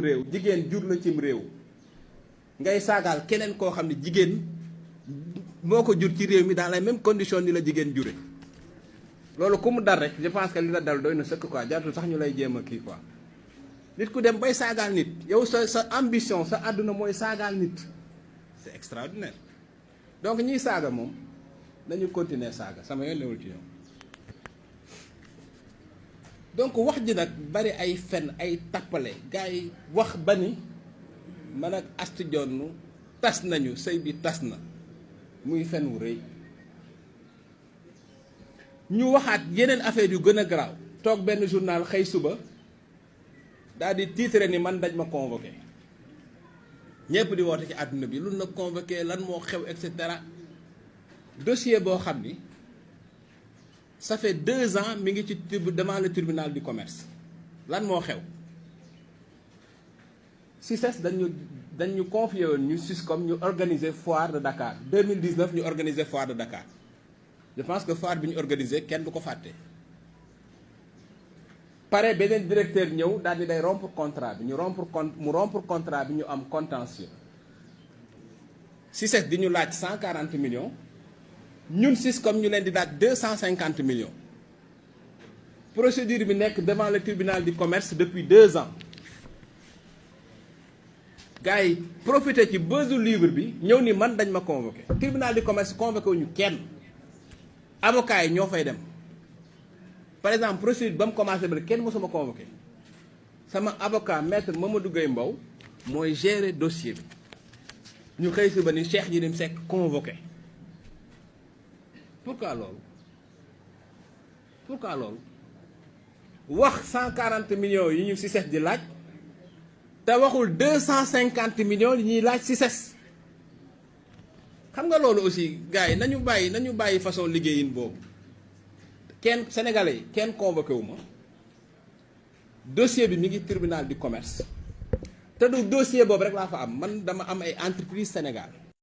réew jigéen jur la cim réew ngay saagaal keneen koo xam ne jigéen moo ko jur ci réew mi dans les mêmes conditions ni la jigéen jure loolu ku mu dal rek je pense que li la dal doy na sëkk quoi jaratu sax ñu lay jéem a kii quoi nit ku dem bay saagaal nit yow sa ambition sa àdduna mooy saagaal nit c'est extraordinaire donc ñiy saaga moom nañu continuer saaga sama yoon newul ci ñoom donc wax ji nag bari ay fen ay tappale gars yi wax ba ni man ak Astou Dione tas nañu sëy bi tas na muy fen wu rëy ñu waxaat yeneen affaire yu gën a garaaw toog benn journal xëy suba daal di titre ni man dañ ma convoqué ñëpp di woote ci àdduna bi lu na convoqué lan moo xew et cetera dossier boo xam ni ça fait 2 ans mi ngi ci devant le tribunal du commerce lan moo xew CICES dañu confié woon ñu SISCOM ñu organiser foire de Dakar 2019 ñu organiser foire de Dakar je pense que foire bi ñu organiser kenn du ko fàtte pare beneen directeur ñëw daal di day rompre contrat bi mu rompre contrat bi ñu am contentieux CICES di ñu laaj 140 millions ñun SISCOM ñu leen di laaj 250 millions procédure bi nekk devant le tribunal du commerce depuis 2 ans gars yi profité ci buzzu livre bi ñëw ni man dañ ma convoqué tribunal du commerce convoqué wu ñu kenn avocat yi ñoo fay dem par exemple procédure ba mu commencé ba kenn mosuma convoqué sama avocat maître Mamadou Gueye Mbow mooy gérer dossier bi ñu xëy si ba ni Cheikh Yérim Seck convoqué pourquoi loolu wax 140 millions yi ñu CICES di laaj te waxul 250 millions yi ñuy laaj CICES xam nga loolu aussi gars yi nañu bàyyi façon liggéeyin boobu kenn sénégalais yi kenn convoqué wu ma dossier bi mi ngi tribunal du commerce te du dossier boobu rek laa fa am man dama am ay entreprise Sénégal